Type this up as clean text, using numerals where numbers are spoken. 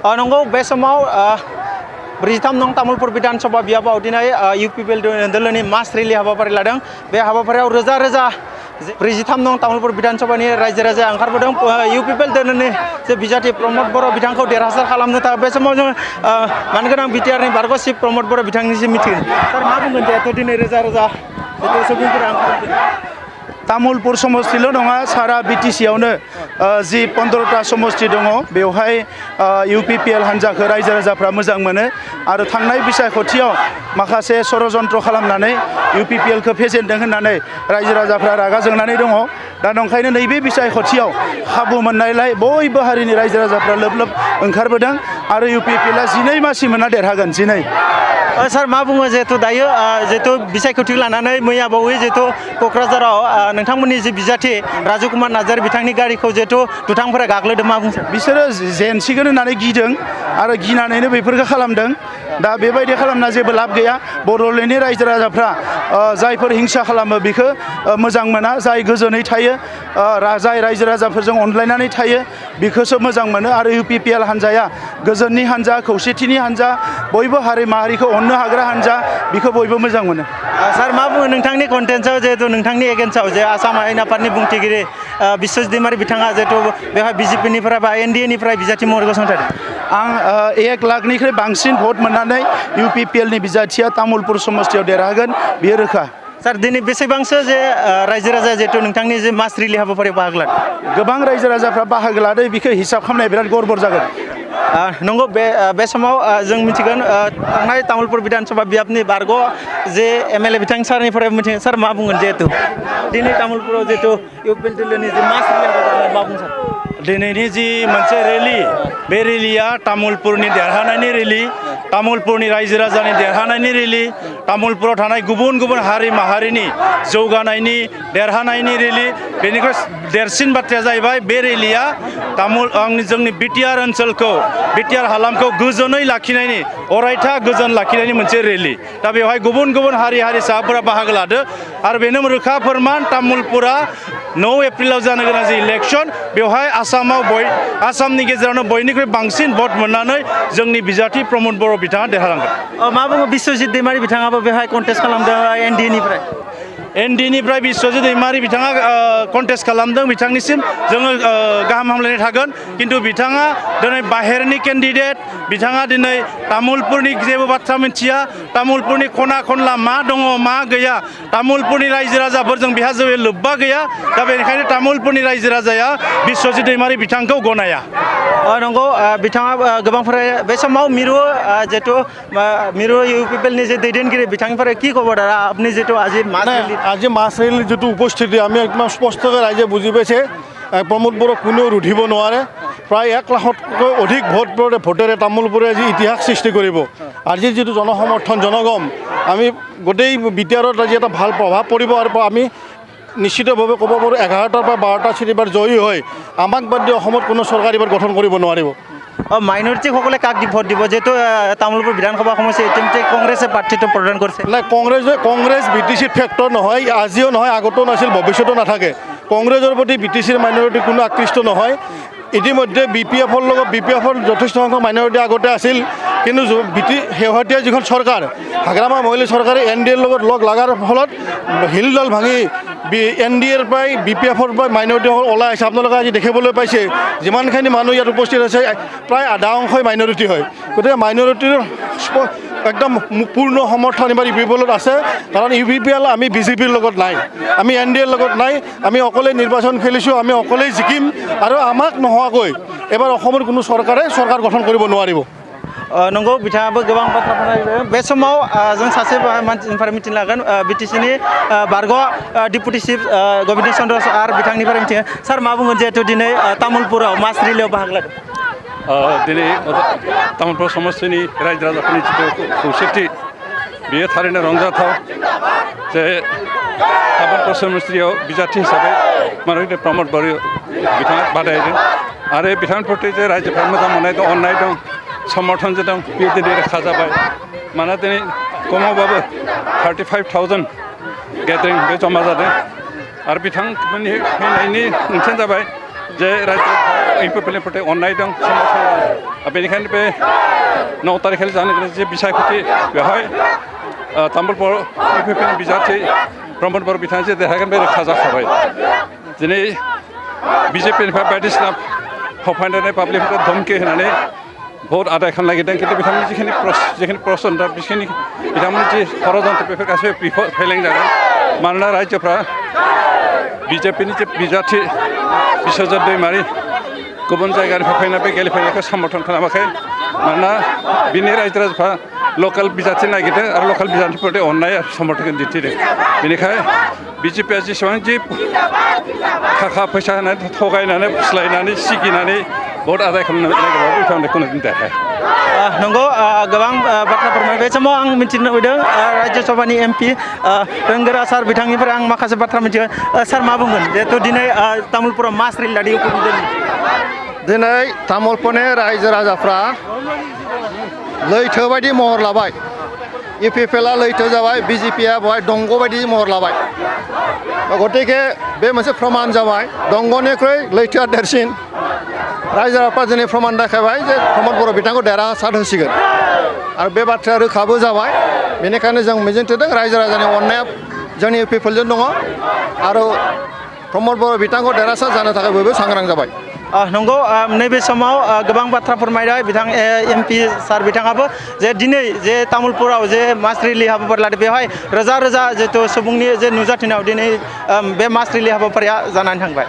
नंगौ बे समाव 43 नं तामुलपुर विधानसभा बियाबाव दिनै इउपिपिएल दोलोनि मास रेलि हाबाफारि लादों। बे हाबाफारियाव रोजा रोजा 43 नं तामुलपुर विधानसभानि रायजो राजाया ओंखारबोदों। इउपिपिएल दोलोनि जे बिजाथि प्रमद बर' बिथांखौ देरहासार खालामनो थाखाय बे समाव जों मानगोनां बिटिआरनि बारग' चिफ प्रमद बर' बिथांनिसिम मिथिगोन। सार मा बुंगोन जिहेतु दिनै रोजा रोजा सुबुंफोरा ओंखारबोदों। तामुलपुर समस्तिल' नङा सारा बिटिसियावनो जि 15टा समस्ति दङ बेवहाय इउपिपिएल हान्जाखौ रायजो राजाफ्रा मोजां मोनो आरो थांनाय बिसायख'थियाव माखासे षड़यन्त्र खालामनानै इउपिपिएलखौ फेजेनदों होननानै रायजो राजाफ्रा रागा जोंनानै दङ। दा नंखायनो नैबे बिसायख'थियाव खाबु मोननायलाय बयबो हारिनि रायजो राजाफ्रा लोब लोब ओंखारबोदों आरो इउपिपिएलआ 12 मासि मोनना देरहागोन 12। सार मा बुङो जिहेतु दायो जिहेतु बिसायख'थि लानानै मैया बावै जिहेतु क'क्राझाराव नोंथांमोननि जे बिजाथि राजु कुमार नार्जारि बिथांनि गारिखौ जिहेतु दुथांफोरा गाग्लोबदों मा बुंसै बिसोरो जेनसिगोन होननानै गिदों आरो गिनानैनो बेफोरखौ खालामदों। दा बेबायदि खालामना जेबो लाब गैया। बड'लेण्डनि रायजो राजाफ्रा जायफोर हिंसा खालामो बेखौ मोजां मोना, जाय गोजोनै थायो जाय रायजो राजाफोरजों अनलायनानै थायो बेखौसो मोजां मोनो आरो इउपिपिएल हान्जाया गोजोननि हान्जा, खौसेथिनि हान्जा, बयबो हारि माहारिखौ अननो हाग्रा हान्जा, बेखौ बयबो मोजां मोनो। सार मा बुङो नोंथांनि कन्टेन्सआव जिहेतु नोंथांनि एगेन्स्टआव जे आसाम आयेन आफादनि बुंथिगिरि बिश्वजित दैमारि बिथाङा जिहेतु बेवहाय बिजेपिनिफ्राय बा एनडिएनिफ्राय बिजाथि महरै गसंथादों। आं 1 लाखनिख्रुइ बांसिन भट मोननानै इउपिपिएलनि बिजाथिया तामुलपुर समस्तियाव देरहागोन बेयो रोखा। सार दिनै बेसेबांसो जे रायजो राजा जिहेतु नोंथांनि जे मास रेलि हाबाफारियाव बाहागो लादों? गोबां रायजो राजाफ्रा बाहागो लादों, बेखौ हिसाब खालामनाया बिराद गरबर जागोन। नंगौ बे समाव जों मिथिगोन थांनाय तामुलपुर विधानसभा बियाबनि बारग' जे एमएलए बिथां सारनिफ्राय मिथिगोन। सार मा बुंगोन जिहेतु दिनै तामुलपुराव जिहेतु इउपिपिएल दोलोनि जे मास रेलि मा बुंगोन सार? दिनैनि जि मोनसे रेलि, बे रेलिया तामुलपुरनि देरहानायनि रेलि, तामुलपुरनि रायजो राजानि देरहानायनि रेलि, तामुलपुराव थानाय गुबुन गुबुन हारि माहारिनि जौगानायनि देरहानायनि रेलि। बेनिख्रुइ देरसिन बाथ्राया जाहैबाय बे रेलिया जोंनि बिटिआर ओनसोलखौ, बिटिआर हालामखौ गोजोनै लाखिनायनि, अरायथा गोजोन लाखिनायनि मोनसे रेलि। दा बेवहाय गुबुन गुबुन हारि हारिसाफोरा बाहागो लादो आरो बेनो रोखा फोरमान तामुलपुरा 9 एप्रिलाव जानो गोनां जि इलेक्सन बेवहाय आसामनि गेजेरावनो बयनिख्रुइ बांसिन भट मोननानै जोंनि बिजाथि प्रमद बर' बिथाङा देरहालांगोन। मा बुङो बिश्वजित दैमारि बिथाङाबो बेवहाय कन्टेस्ट खालामदों एनडिएनिफ्राय? एनडिएनिफ्राय बिश्वजित दैमारि बिथाङा कन्टेस्ट खालामदों। बिथांनिसिम जोङो गाहाम हामलायनाय थागोन। खिन्थु बिथाङा दिनै बाहेरनि केन्डिडेट, बिथाङा दिनै तामुलपुरनि जेबो बाथ्रा मिथिया, तामुलपुरनि खना खनला मा दङ मा गैया, तामुलपुरनि रायजो राजाफोरजों बिहा जेबो लोब्बा गैया। दा बेनिखायनो तामुलपुरनि रायजो राजाया बिश्वजित दैमारि बिथांखौ गनाया। नंगौ बिथाङा गोबांफोरा बे समाव मिरु जिहेतु मिरु इउपिपिएलनि जे दैदेनगिरि बिथांनिफ्राय কি খবৰ দাদা আপনি যেটো আজি মাছ ৰেলীৰ যিটো উপস্থিতি আমি একদম স্পষ্টকৈ ৰাইজে বুজি পাইছে প্ৰমোদ বড়োক কোনেও ৰুধিব নোৱাৰে। প্ৰায় 1 লাখতকৈ অধিক ভোটেৰে তামোলপুৰে আজি ইতিহাস সৃষ্টি কৰিব। আজিৰ যিটো জনসমৰ্থন জনগম আমি গোটেই বিটিআৰত আজি এটা ভাল প্ৰভাৱ পৰিব আৰু আমি নিশ্চিতভাৱে ক'ব পাৰোঁ 11টাৰ পৰা 12টা চিট এবাৰ জয়ী হয় আমাক বাদ দি অসমত কোনো চৰকাৰ এবাৰ গঠন কৰিব নোৱাৰিব। মাইনৰিটিসকলে কাক ভোট দিব যেহেতু তামোলপুৰ বিধানসভা সমষ্টি ইতিমধ্যে কংগ্ৰেছে প্ৰাৰ্থিত্ব প্ৰদান কৰিছে? নাই, কংগ্ৰেছ বিটিচিৰ ফেক্টৰ নহয়, আজিও নহয়, আগতেও নাছিল, ভৱিষ্যতেও নাথাকে। কংগ্ৰেছৰ প্ৰতি বিটিচিৰ মাইনৰিটি কোনো আকৃষ্ট নহয়। ইতিমধ্যে বিপিএফৰ লগত বিপিএফৰ যথেষ্ট সংখ্যক মাইনৰিটি আগতে আছিল, কিন্তু শেহতীয়া যিখন চৰকাৰ হাগ্ৰামা মহিলা চৰকাৰে এনডিএৰ লগত লগ লগাৰ ফলত হিলদল ভাঙি এনডিএৰ পৰাই বিপিএফৰ পৰা মাইনৰিটিসকল ওলাই আহিছে। আপোনালোকে আজি দেখিবলৈ পাইছে যিমানখিনি মানুহ ইয়াত উপস্থিত আছে প্ৰায় আধা অংশই মাইনৰিটি হয়। গতিকে মাইনৰিটিৰ একদম পূৰ্ণ সমৰ্থন এবাৰ ইউপিপিএলত আছে, কাৰণ ইউপিপিএল আমি বিজেপিৰ লগত নাই, আমি এনডিএৰ লগত নাই, আমি অকলে নিৰ্বাচন খেলিছোঁ, আমি অকলেই জিকিম আৰু আমাক নোহোৱাকৈ এবাৰ অসমৰ কোনো চৰকাৰ গঠন কৰিব নোৱাৰিব। नंगौ बिथाङाबो गोबां बाथ्रा फोरमायदों। बे समाव जों सासे मानसिनिफ्राय मिथिनो लागोन बिटिसिनि बारग' डिपुटि चिफ गबिन्द चन्द्र सार बिथांनिफ्राय मिथिगोन। सार मा बुंगोन जिहेतु दिनै तामुलपुराव मास रेलियाव बाहागो लादों? दिनै तामुलपुर समस्तिनि रायजो राजाफोरनि जिथु खौसेथि बेयो थारैनो रंजाथाव जे तामुलपुर समस्तियाव बिजाथि हिसाबै मानगोनां प्रमद बर' बिथाङा बादायदों आरो बिथांनि प्रति जे रायजोफ्रा मोजां मोननाय दं, अननाय दं, समर्थन जादों, बे दिनै रोखा जाबाय। मानोना दिनै खमावबाबो 35,000 गेदारिं बे जमा जादों आरो बिथांमोननि फैनायनि ओंथियानो जाबाय जे रायजो इउपिपिएलनि प्रति अननाय दं बेनिखायनो बे 9 तारिखखालि जानो गोनां जे बिसायख'थि बेवहाय तामुलपुर इउपिपिएलनि बिजाथि प्रमद बर' बिथाङा जे देरहागोन बे रोखा जाखाबाय दिनै बिजेपिनिफ्राय बायदिसिना फावफायनानै पाब्लिकफोरखौ धमकि होनानै भट आदाय खालामनो नागिरदों खिन्थु बिथांमोननि जिखिनि प्रश्न दा बिसोरनि बिथांमोननि जि षड़यन्त्र बेफोर गासैबो फेलें जागोन मानोना रायजोफ्रा बिजेपिनि जे बिजाथि बिश्वजित दैमारि गुबुन जायगानिफ्राय फैनाय बे गेलेफैनायखौ समर्थन खालामाखै मानोना बिनि रायजो राजाफ्रा लकेल बिजाथि नागिरदों आरो लकेल बिजाथिफोरनि अननाय समर्थन दिन्थिदों बेनिखाय बिजेपिया जेसेबां जि थाखा फैसा होनानै थगायनानै फुस्लायनानै सिगिनानै भट आदाय खालामनो नागिरबाबो बिथांमोनखौ दिन्थियाखै नंगौ गोबां बाथ्राफोर बे समाव आं मिथिनो लुबैदों राज्य सभानि एमपि रोंगोरा सार बिथांनिफ्राय आं माखासे बाथ्रा मिथिगोन सार मा बुंगोन जिहेथु दिनै तामुलपुराव मास रेलि लादों दिनै तामुलपुरनि रायजो राजाफ्रा लैथो बायदि महर लाबाय इउपिपिएलआ लैथो जाबाय बिजेपिया बेवहाय दंग बायदि महर लाबाय गतिके बे मोनसे प्रमान जाबाय दंगनिख्रुइ लैथोआ देरसिन रायजो राजाफ्रा दिनै प्रमान देखायबाय जे प्रमद बर' बिथांखौ देरहासार होसिगोन आरो बे बाथ्राया रोखाबो जाबाय बेनिखायनो जों मिजिंथिदों रायजो राजानि अननाया जोंनि इउपिपिएलजों दङ आरो प्रमद बर' बिथांखौ देरहासार जानो थाखाय बयबो सांग्रां जाबाय नंगौ नैबे समाव गोबां बाथ्रा फोरमायबाय बिथां एमपि सार बिथाङाबो जे दिनै जे तामुलपुराव जे मास रेलि हाबाफारि लादों बेवहाय रोजा रोजा जिहेतु सुबुंनि जे नुजाथिनायाव दिनै बे मास रेलि हाबाफारिया जानानै थांबाय